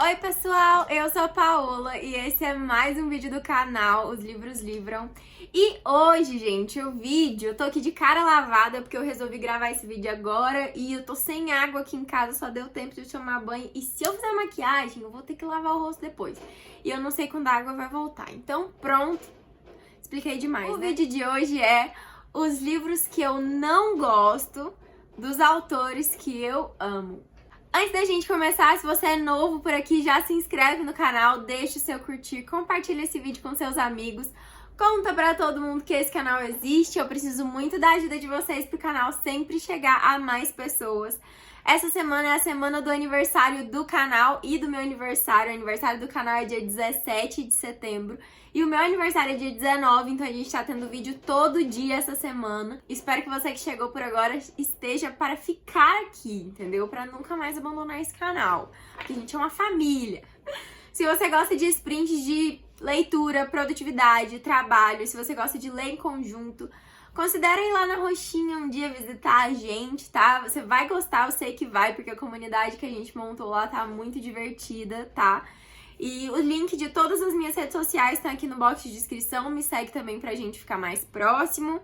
Oi pessoal, eu sou a Paola e esse é mais um vídeo do canal Os Livros Livram. E hoje, gente, o vídeo, eu tô aqui de cara lavada porque eu resolvi gravar esse vídeo agora e eu tô sem água aqui em casa, só deu tempo de eu tomar banho. E se eu fizer maquiagem, eu vou ter que lavar o rosto depois. E eu não sei quando a água vai voltar. Então, pronto, expliquei demais, né? O vídeo de hoje é os livros que eu não gosto dos autores que eu amo. Antes da gente começar, se você é novo por aqui, já se inscreve no canal, deixa o seu curtir, compartilha esse vídeo com seus amigos, conta pra todo mundo que esse canal existe. Eu preciso muito da ajuda de vocês pro canal sempre chegar a mais pessoas. Essa semana é a semana do aniversário do canal e do meu aniversário. O aniversário do canal é dia 17 de setembro e o meu aniversário é dia 19, então a gente tá tendo vídeo todo dia essa semana. Espero que você que chegou por agora esteja para ficar aqui, entendeu? Pra nunca mais abandonar esse canal, porque a gente é uma família. Se você gosta de sprints de leitura, produtividade, trabalho, se você gosta de ler em conjunto, considera ir lá na Roxinha um dia visitar a gente, tá? Você vai gostar, eu sei que vai, porque a comunidade que a gente montou lá tá muito divertida, tá? E o link de todas as minhas redes sociais tá aqui no box de descrição, me segue também pra gente ficar mais próximo.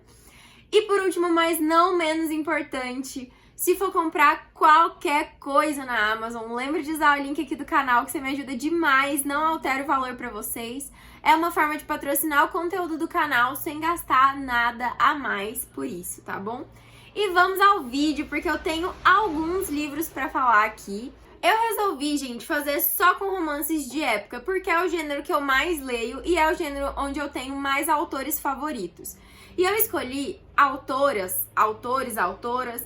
E por último, mas não menos importante, se for comprar qualquer coisa na Amazon, lembre de usar o link aqui do canal que você me ajuda demais, não altera o valor pra vocês. É uma forma de patrocinar o conteúdo do canal sem gastar nada a mais por isso, tá bom? E vamos ao vídeo, porque eu tenho alguns livros pra falar aqui. Eu resolvi, gente, fazer só com romances de época, porque é o gênero que eu mais leio e é o gênero onde eu tenho mais autores favoritos. E eu escolhi autoras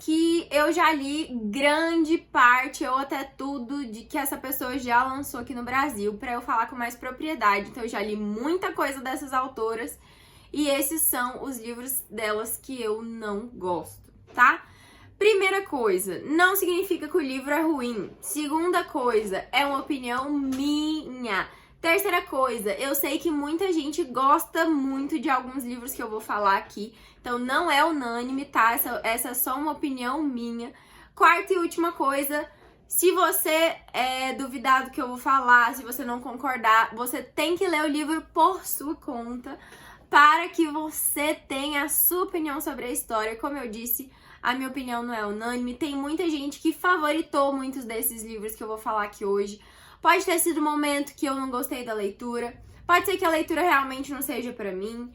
que eu já li grande parte ou até tudo de que essa pessoa já lançou aqui no Brasil, pra eu falar com mais propriedade. Então eu já li muita coisa dessas autoras e esses são os livros delas que eu não gosto, tá? Primeira coisa, não significa que o livro é ruim. Segunda coisa, é uma opinião minha. Terceira coisa, eu sei que muita gente gosta muito de alguns livros que eu vou falar aqui, então não é unânime, tá? Essa é só uma opinião minha. Quarta e última coisa, se você duvidar do que eu vou falar, se você não concordar, você tem que ler o livro por sua conta, para que você tenha a sua opinião sobre a história. Como eu disse, a minha opinião não é unânime, tem muita gente que favoritou muitos desses livros que eu vou falar aqui hoje. Pode ter sido um momento que eu não gostei da leitura, pode ser que a leitura realmente não seja pra mim.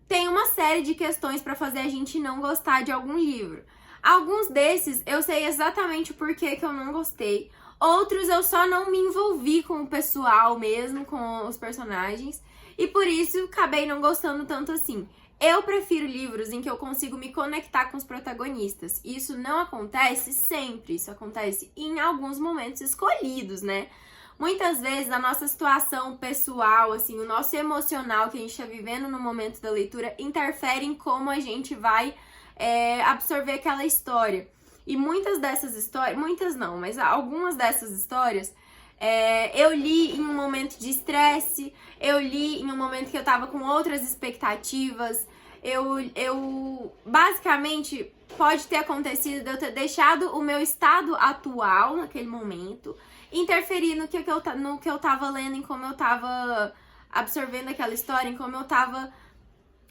Tem uma série de questões pra fazer a gente não gostar de algum livro. Alguns desses eu sei exatamente o porquê que eu não gostei, outros eu só não me envolvi com o pessoal mesmo, com os personagens, e por isso acabei não gostando tanto assim. Eu prefiro livros em que eu consigo me conectar com os protagonistas. Isso não acontece sempre, isso acontece em alguns momentos escolhidos, né? Muitas vezes a nossa situação pessoal, assim, o nosso emocional que a gente está vivendo no momento da leitura interfere em como a gente vai absorver aquela história. E muitas dessas histórias, muitas não, mas algumas dessas histórias eu li em um momento de estresse, eu li em um momento que eu tava com outras expectativas, eu basicamente pode ter acontecido de eu ter deixado o meu estado atual naquele momento interferir no que eu tava lendo, em como eu tava absorvendo aquela história, em como eu tava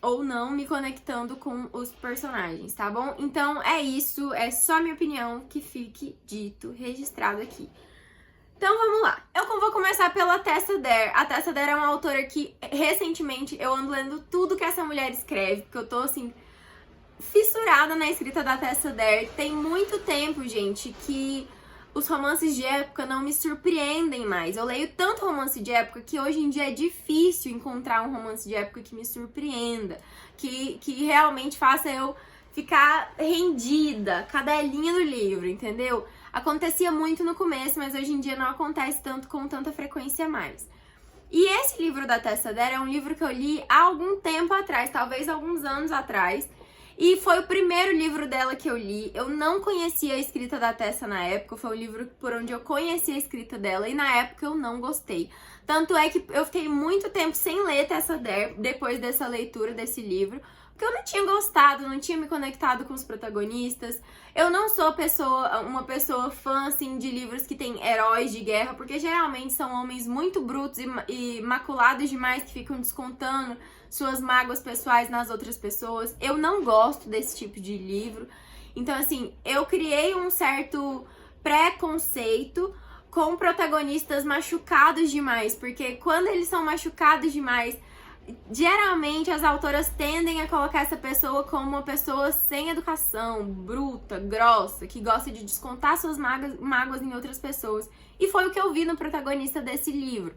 ou não me conectando com os personagens, tá bom? Então é isso, é só minha opinião, que fique dito, registrado aqui. Então vamos lá. Eu vou começar pela Tessa Dare. A Tessa Dare é uma autora que recentemente eu ando lendo tudo que essa mulher escreve, porque eu tô assim fissurada na escrita da Tessa Dare. Tem muito tempo, gente, que os romances de época não me surpreendem mais. Eu leio tanto romance de época que hoje em dia é difícil encontrar um romance de época que me surpreenda, que realmente faça eu ficar rendida, cadelinha do livro, entendeu? Acontecia muito no começo, mas hoje em dia não acontece tanto com tanta frequência mais. E esse livro da Tessa Dare é um livro que eu li há algum tempo atrás, talvez alguns anos atrás, e foi o primeiro livro dela que eu li. Eu não conhecia a escrita da Tessa na época, foi o livro por onde eu conheci a escrita dela e na época eu não gostei. Tanto é que eu fiquei muito tempo sem ler Tessa Dare depois dessa leitura desse livro, porque eu não tinha gostado, não tinha me conectado com os protagonistas. Eu não sou uma pessoa fã, assim, de livros que tem heróis de guerra, porque geralmente são homens muito brutos e maculados demais que ficam descontando suas mágoas pessoais nas outras pessoas. Eu não gosto desse tipo de livro. Então, assim, eu criei um certo preconceito com protagonistas machucados demais, porque quando eles são machucados demais, geralmente as autoras tendem a colocar essa pessoa como uma pessoa sem educação, bruta, grossa, que gosta de descontar suas mágoas em outras pessoas. E foi o que eu vi no protagonista desse livro.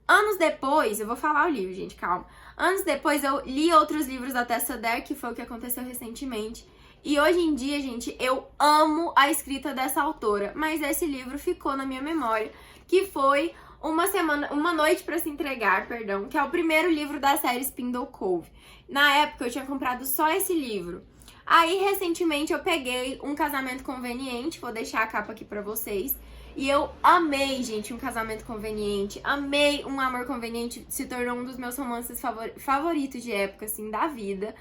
Anos depois, eu vou falar o livro, gente, calma. Anos depois eu li outros livros da Tessa Dare, que foi o que aconteceu recentemente. E hoje em dia, gente, eu amo a escrita dessa autora, mas esse livro ficou na minha memória, que foi Uma Noite para Se Entregar, perdão, que é o primeiro livro da série Spindle Cove. Na época eu tinha comprado só esse livro. Aí, recentemente, eu peguei Um Casamento Conveniente, vou deixar a capa aqui pra vocês. E eu amei, gente, Um Casamento Conveniente, amei Um Amor Conveniente, se tornou um dos meus romances favoritos de época, assim, da vida.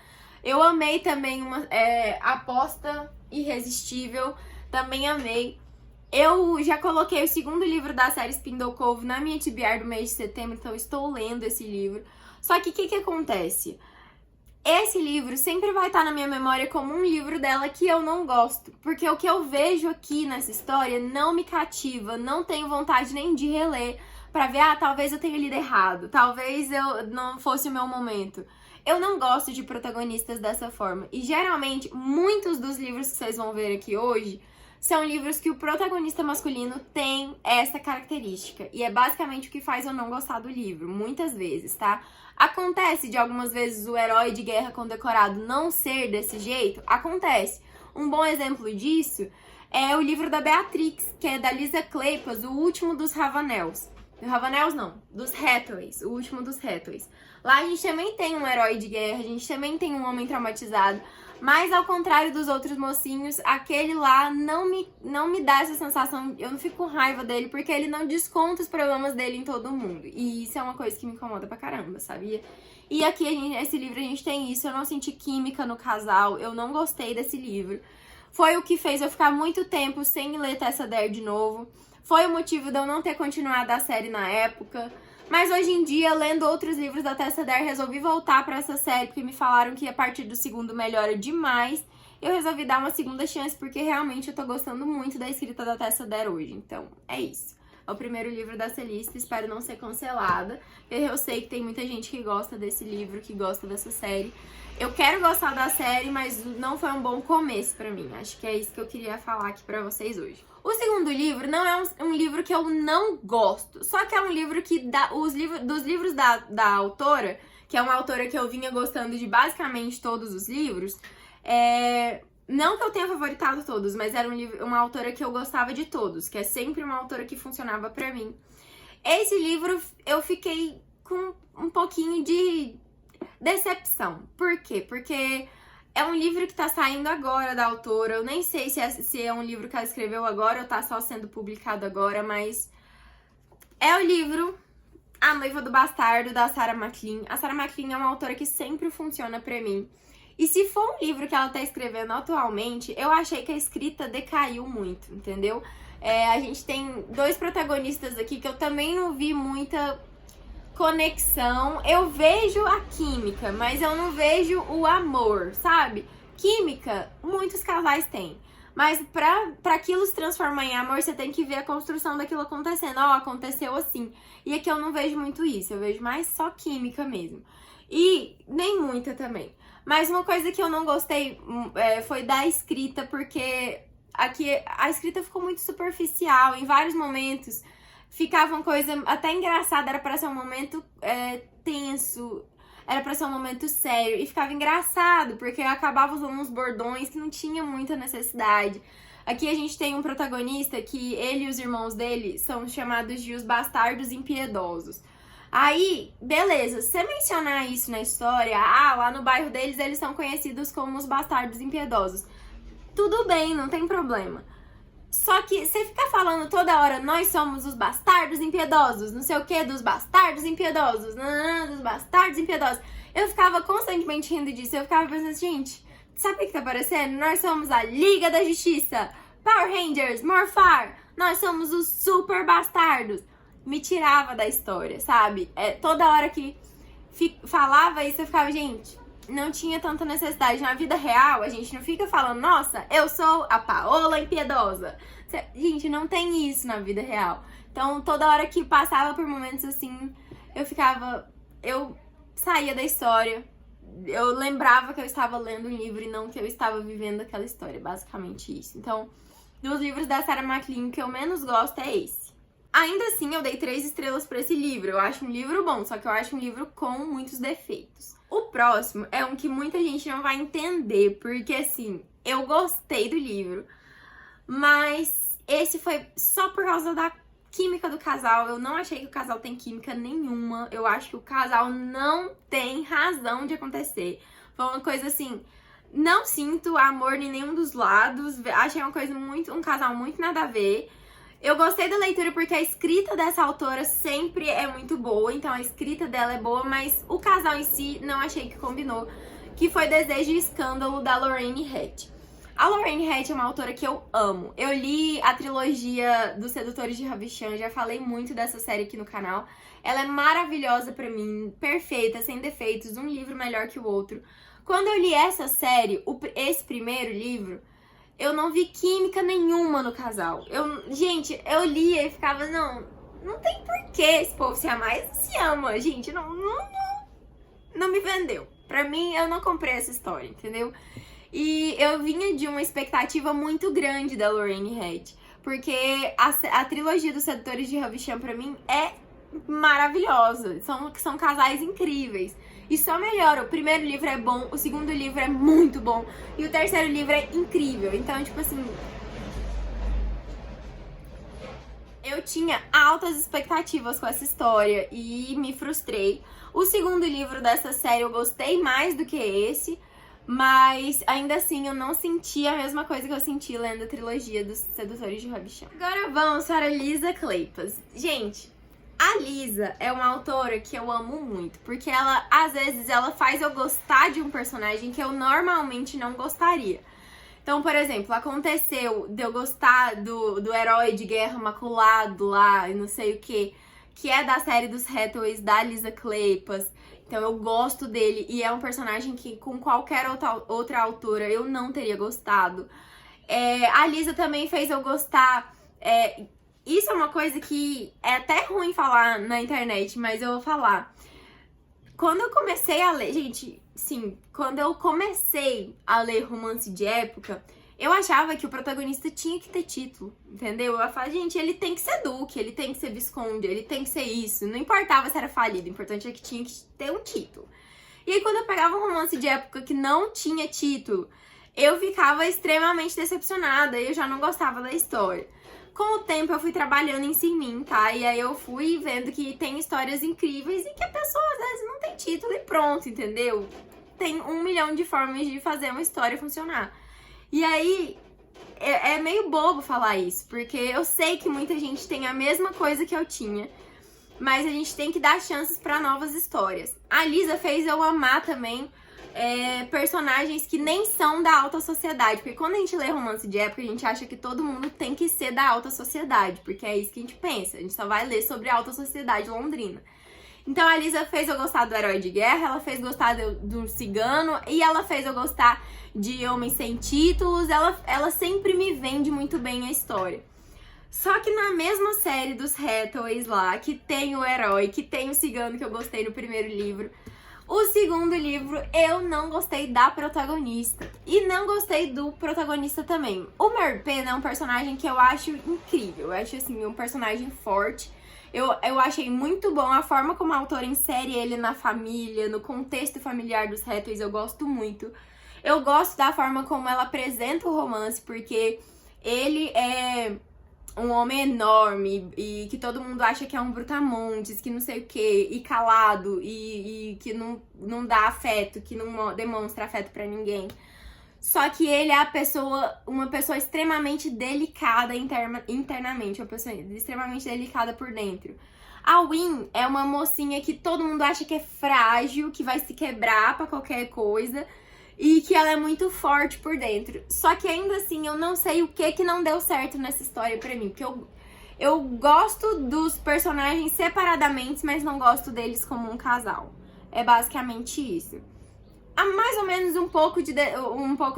Eu amei também Aposta Irresistível, também amei. Eu já coloquei o segundo livro da série Spindle Cove na minha TBR do mês de setembro, então eu estou lendo esse livro. Só que o que acontece? Esse livro sempre vai estar na minha memória como um livro dela que eu não gosto. Porque o que eu vejo aqui nessa história não me cativa, não tenho vontade nem de reler pra ver, talvez eu tenha lido errado, talvez eu não fosse o meu momento. Eu não gosto de protagonistas dessa forma. E geralmente, muitos dos livros que vocês vão ver aqui hoje são livros que o protagonista masculino tem essa característica. E é basicamente o que faz eu não gostar do livro, muitas vezes, tá? Acontece de algumas vezes o herói de guerra condecorado não ser desse jeito? Acontece. Um bom exemplo disso é o livro da Beatrix, que é da Lisa Kleypas, O Último dos Ravanels. Ravanels não, dos Hathaways, O Último dos Hathaways. Lá a gente também tem um herói de guerra, a gente também tem um homem traumatizado, mas ao contrário dos outros mocinhos, aquele lá não me dá essa sensação, eu não fico com raiva dele, porque ele não desconta os problemas dele em todo mundo. E isso é uma coisa que me incomoda pra caramba, sabia? E aqui, esse livro, a gente tem isso, eu não senti química no casal, eu não gostei desse livro. Foi o que fez eu ficar muito tempo sem ler Tessa Dare de novo. Foi o motivo de eu não ter continuado a série na época. Mas hoje em dia, lendo outros livros da Tessa Dare, resolvi voltar pra essa série, porque me falaram que a partir do segundo melhora demais. Eu resolvi dar uma segunda chance, porque realmente eu tô gostando muito da escrita da Tessa Dare hoje. Então, é isso. É o primeiro livro dessa lista, espero não ser cancelada. Eu sei que tem muita gente que gosta desse livro, que gosta dessa série. Eu quero gostar da série, mas não foi um bom começo pra mim. Acho que é isso que eu queria falar aqui pra vocês hoje. O segundo livro não é um livro que eu não gosto, só que é um livro que dos livros da autora, que é uma autora que eu vinha gostando de basicamente todos os livros, não que eu tenha favoritado todos, mas era uma autora que eu gostava de todos, que é sempre uma autora que funcionava pra mim. Esse livro eu fiquei com um pouquinho de decepção. Por quê? Porque é um livro que tá saindo agora da autora. Eu nem sei se é um livro que ela escreveu agora ou tá só sendo publicado agora, mas é o livro A Noiva do Bastardo, da Sarah MacLean. A Sarah MacLean é uma autora que sempre funciona pra mim. E se for um livro que ela tá escrevendo atualmente, eu achei que a escrita decaiu muito, entendeu? A gente tem dois protagonistas aqui que eu também não vi muita conexão. Eu vejo a química, mas eu não vejo o amor, sabe? Química, muitos casais têm. Mas pra aquilo se transformar em amor, você tem que ver a construção daquilo acontecendo. Aconteceu assim. E aqui eu não vejo muito isso, eu vejo mais só química mesmo. E nem muita também. Mas uma coisa que eu não gostei foi da escrita, porque aqui a escrita ficou muito superficial. Em vários momentos ficava uma coisa até engraçada, era pra ser um momento tenso, era pra ser um momento sério, e ficava engraçado, porque eu acabava usando uns bordões que não tinha muita necessidade. Aqui a gente tem um protagonista que ele e os irmãos dele são chamados de os bastardos impiedosos. Aí, beleza, se você mencionar isso na história, lá no bairro deles eles são conhecidos como os bastardos impiedosos. Tudo bem, não tem problema. Só que você fica falando toda hora, nós somos os bastardos impiedosos, não sei o que, dos bastardos impiedosos, dos bastardos impiedosos. Eu ficava constantemente rindo disso. Eu ficava pensando, gente, sabe o que tá parecendo? Nós somos a Liga da Justiça, Power Rangers, Morph. Nós somos os super bastardos. Me tirava da história, sabe? Toda hora que falava isso, eu ficava, gente, não tinha tanta necessidade. Na vida real, a gente não fica falando, nossa, eu sou a Paola Impiedosa. Gente, não tem isso na vida real. Então, toda hora que passava por momentos assim, eu saía da história. Eu lembrava que eu estava lendo um livro e não que eu estava vivendo aquela história, basicamente isso. Então, dos livros da Sarah MacLean, o que eu menos gosto é esse. Ainda assim, eu dei 3 estrelas pra esse livro. Eu acho um livro bom, só que eu acho um livro com muitos defeitos. O próximo é um que muita gente não vai entender, porque assim, eu gostei do livro, mas esse foi só por causa da química do casal. Eu não achei que o casal tem química nenhuma. Eu acho que o casal não tem razão de acontecer. Foi uma coisa assim, não sinto amor em nenhum dos lados. Achei uma coisa um casal muito nada a ver. Eu gostei da leitura porque a escrita dessa autora sempre é muito boa, então a escrita dela é boa, mas o casal em si não achei que combinou, que foi Desejo e Escândalo, da Lorraine Hatch. A Lorraine Hatch é uma autora que eu amo. Eu li a trilogia dos Sedutores de Havisham, já falei muito dessa série aqui no canal. Ela é maravilhosa pra mim, perfeita, sem defeitos, um livro melhor que o outro. Quando eu li essa série, esse primeiro livro, eu não vi química nenhuma no casal. Gente, eu lia e ficava, não tem porquê esse povo se amar. Eles se ama, gente, não me vendeu. Pra mim, eu não comprei essa história, entendeu? E eu vinha de uma expectativa muito grande da Lorraine Hatch, porque a trilogia dos Sedutores de Havisham, pra mim, é maravilhosa. São casais incríveis. E só melhora. O primeiro livro é bom, o segundo livro é muito bom e o terceiro livro é incrível. Então, tipo assim, eu tinha altas expectativas com essa história e me frustrei. O segundo livro dessa série eu gostei mais do que esse, mas ainda assim eu não senti a mesma coisa que eu senti lendo a trilogia dos Sedutores de Havisham. Agora vamos para Lisa Kleypas. Gente, a Lisa é uma autora que eu amo muito, porque ela, às vezes, ela faz eu gostar de um personagem que eu normalmente não gostaria. Então, por exemplo, aconteceu de eu gostar do herói de Guerra Maculado lá, e não sei o que é da série dos Hathaways, da Lisa Kleypas. Então eu gosto dele e é um personagem que com qualquer outra autora eu não teria gostado. A Lisa também fez eu gostar... Isso é uma coisa que é até ruim falar na internet, mas eu vou falar. Quando eu comecei a ler, gente, sim, quando eu comecei a ler romance de época, eu achava que o protagonista tinha que ter título, entendeu? Eu falava, gente, ele tem que ser duque, ele tem que ser visconde, ele tem que ser isso. Não importava se era falido, o importante é que tinha que ter um título. E aí quando eu pegava um romance de época que não tinha título, eu ficava extremamente decepcionada e eu já não gostava da história. Com o tempo eu fui trabalhando em mim, tá? E aí eu fui vendo que tem histórias incríveis e que a pessoa às vezes não tem título e pronto, entendeu? Tem 1 milhão de formas de fazer uma história funcionar. E aí é meio bobo falar isso, porque eu sei que muita gente tem a mesma coisa que eu tinha, mas a gente tem que dar chances pra novas histórias. A Lisa fez eu amar também personagens que nem são da alta sociedade, porque quando a gente lê romance de época, a gente acha que todo mundo tem que ser da alta sociedade, porque é isso que a gente pensa, a gente só vai ler sobre a alta sociedade londrina. Então a Lisa fez eu gostar do herói de guerra, ela fez gostar do cigano e ela fez eu gostar de homens sem títulos, ela sempre me vende muito bem a história. Só que na mesma série dos Hathaways lá, que tem o herói, que tem o cigano que eu gostei no primeiro livro, o segundo livro, eu não gostei da protagonista. E não gostei do protagonista também. O Mary Penn é um personagem que eu acho incrível. Eu acho, assim, um personagem forte. Eu achei muito bom a forma como a autora insere ele na família, no contexto familiar dos Hathaways. Eu gosto muito. Eu gosto da forma como ela apresenta o romance, porque ele é um homem enorme e que todo mundo acha que é um brutamontes, que não sei o que, e calado, e que não dá afeto, que não demonstra afeto pra ninguém. Só que ele é uma pessoa extremamente delicada internamente, uma pessoa extremamente delicada por dentro. A Win é uma mocinha que todo mundo acha que é frágil, que vai se quebrar pra qualquer coisa e que ela é muito forte por dentro. Só que ainda assim eu não sei o que não deu certo nessa história pra mim, porque eu gosto dos personagens separadamente, mas não gosto deles como um casal. É basicamente isso. Mais ou menos um pouco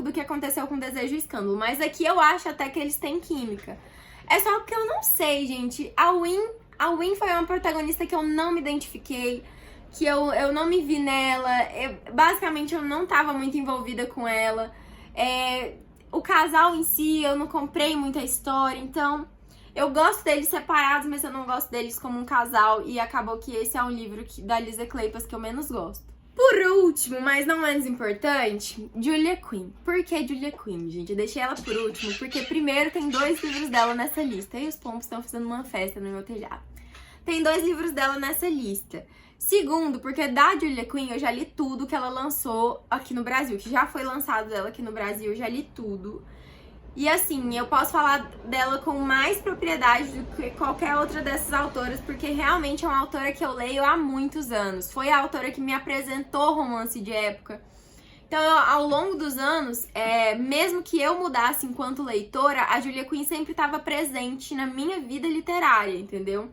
do que aconteceu com Desejo e Escândalo, mas aqui eu acho até que eles têm química. É só que eu não sei, gente. A Win foi uma protagonista que eu não me identifiquei, que eu não me vi nela. Basicamente, eu não tava muito envolvida com ela. O casal em si, eu não comprei muita história, então eu gosto deles separados, mas eu não gosto deles como um casal. E acabou que esse é um livro da Lisa Kleypas que eu menos gosto. Por último, mas não menos importante, Julia Quinn. Por que Julia Quinn, gente? Eu deixei ela por último, porque primeiro tem 2 livros dela nessa lista. E os pombos estão fazendo uma festa no meu telhado. Tem 2 livros dela nessa lista. Segundo, porque da Julia Quinn eu já li tudo que ela lançou aqui no Brasil. Que já foi lançado dela aqui no Brasil, eu já li tudo. E assim, eu posso falar dela com mais propriedade do que qualquer outra dessas autoras, porque realmente é uma autora que eu leio há muitos anos. Foi a autora que me apresentou romance de época. Então, ao longo dos anos, mesmo que eu mudasse enquanto leitora, a Julia Quinn sempre estava presente na minha vida literária, entendeu?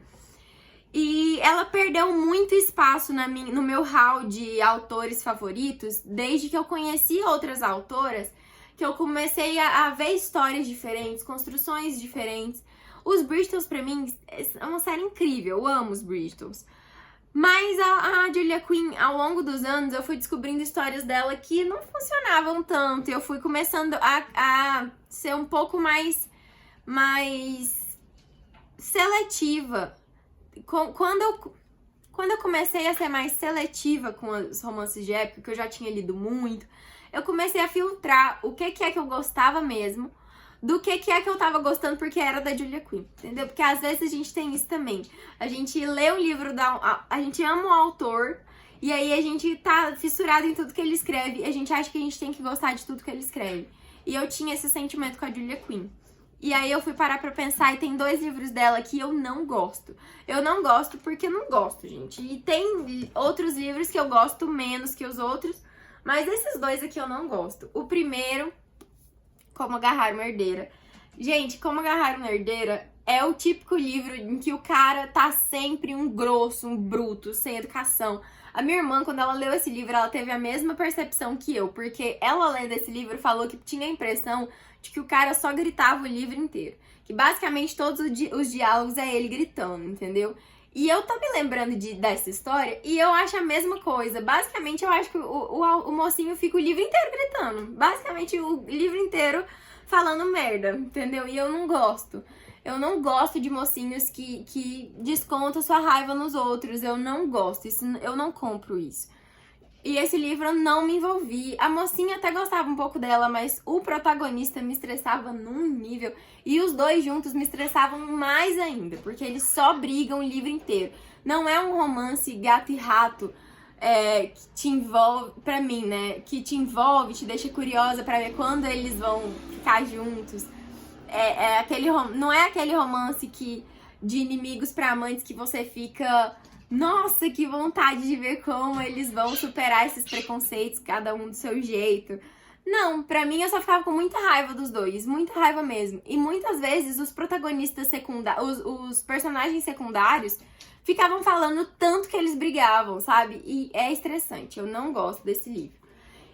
E ela perdeu muito espaço no meu hall de autores favoritos desde que eu conheci outras autoras, que eu comecei a ver histórias diferentes, construções diferentes. Os Bristols, pra mim, é uma série incrível. Eu amo os Bristols. Mas a Julia Quinn, ao longo dos anos, eu fui descobrindo histórias dela que não funcionavam tanto. Eu fui começando a ser um pouco mais seletiva. Quando eu comecei a ser mais seletiva com os romances de época, que eu já tinha lido muito, eu comecei a filtrar o que é que eu gostava mesmo, do que é que eu tava gostando porque era da Julia Quinn, entendeu? Porque às vezes a gente tem isso também. A gente lê um livro, a gente ama o autor, e aí a gente tá fissurado em tudo que ele escreve, e a gente acha que a gente tem que gostar de tudo que ele escreve. E eu tinha esse sentimento com a Julia Quinn. E aí eu fui parar pra pensar e tem 2 livros dela que eu não gosto. Eu não gosto porque eu não gosto, gente. E tem outros livros que eu gosto menos que os outros, mas esses 2 aqui eu não gosto. O primeiro, Como Agarrar uma Herdeira. Gente, Como Agarrar uma Herdeira é o típico livro em que o cara tá sempre um grosso, um bruto, sem educação. A minha irmã, quando ela leu esse livro, ela teve a mesma percepção que eu, porque ela lendo esse livro falou que tinha a impressão de que o cara só gritava o livro inteiro. Que basicamente todos os diálogos é ele gritando, entendeu? E eu tô me lembrando dessa história e eu acho a mesma coisa. Basicamente, eu acho que o mocinho fica o livro inteiro gritando. Basicamente, o livro inteiro falando merda, entendeu? E eu não gosto. Eu não gosto de mocinhos que descontam sua raiva nos outros. Eu não gosto. Eu não compro isso. E esse livro eu não me envolvi. A mocinha até gostava um pouco dela, mas o protagonista me estressava num nível. E os 2 juntos me estressavam mais ainda, porque eles só brigam o livro inteiro. Não é um romance gato e rato que te envolve, pra mim, né? Que te envolve, te deixa curiosa pra ver quando eles vão ficar juntos. Não é aquele romance de inimigos pra amantes que você fica... Nossa, que vontade de ver como eles vão superar esses preconceitos, cada um do seu jeito. Não, pra mim eu só ficava com muita raiva dos 2, muita raiva mesmo. E muitas vezes os protagonistas secundários, os personagens secundários, ficavam falando tanto que eles brigavam, sabe? E é estressante, eu não gosto desse livro.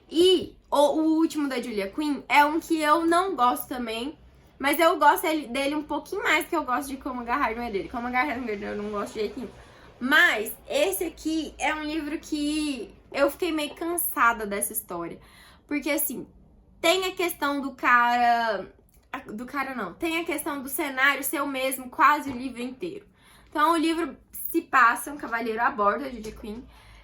E o último da Julia Quinn é um que eu não gosto também, mas eu gosto dele um pouquinho mais que eu gosto de Como Agarrar uma Herdeira. Como Agarrar uma Herdeira eu não gosto de jeito nenhum. Mas esse aqui é um livro que eu fiquei meio cansada dessa história. Porque, assim, tem a questão do cara... Do cara não. Tem a questão do cenário ser o mesmo quase o livro inteiro. Então, o livro se passa, um cavaleiro a bordo, a Julia Quinn.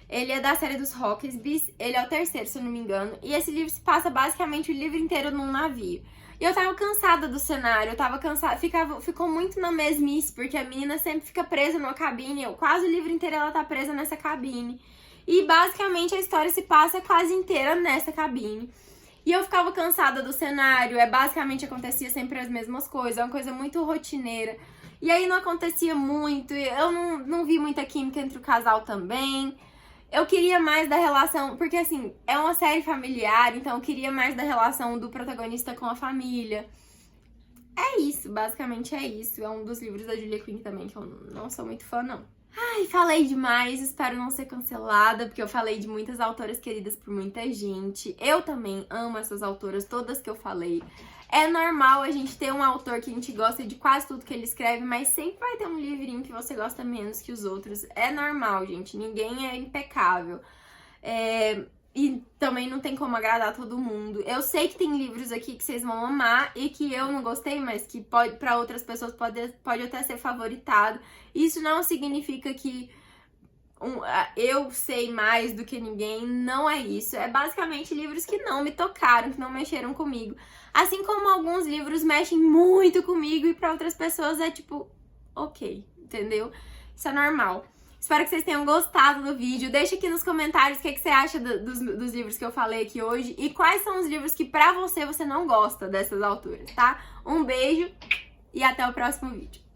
Ele é da série dos Hawksbys. Ele é o 3º, se eu não me engano. E esse livro se passa basicamente o livro inteiro num navio. E eu tava cansada do cenário, eu tava cansada, ficou muito na mesmice, porque a menina sempre fica presa numa cabine, quase o livro inteiro ela tá presa nessa cabine. E basicamente a história se passa quase inteira nessa cabine. E eu ficava cansada do cenário, basicamente acontecia sempre as mesmas coisas, é uma coisa muito rotineira. E aí não acontecia muito, eu não vi muita química entre o casal também. Eu queria mais da relação, porque assim, é uma série familiar, então eu queria mais da relação do protagonista com a família. É isso, basicamente é isso. É um dos livros da Julia Quinn também, que eu não sou muito fã, não. Ai, falei demais, espero não ser cancelada, porque eu falei de muitas autoras queridas por muita gente. Eu também amo essas autoras, todas que eu falei. É normal a gente ter um autor que a gente gosta de quase tudo que ele escreve, mas sempre vai ter um livrinho que você gosta menos que os outros. É normal, gente, ninguém é impecável. E também não tem como agradar todo mundo. Eu sei que tem livros aqui que vocês vão amar e que eu não gostei, mas que para outras pessoas pode até ser favoritado. Isso não significa que eu sei mais do que ninguém, não é isso. É basicamente livros que não me tocaram, que não mexeram comigo. Assim como alguns livros mexem muito comigo e para outras pessoas é tipo, ok, entendeu? Isso é normal. Espero que vocês tenham gostado do vídeo. Deixa aqui nos comentários o que você acha dos livros que eu falei aqui hoje e quais são os livros que pra você não gosta dessas autoras, tá? Um beijo e até o próximo vídeo.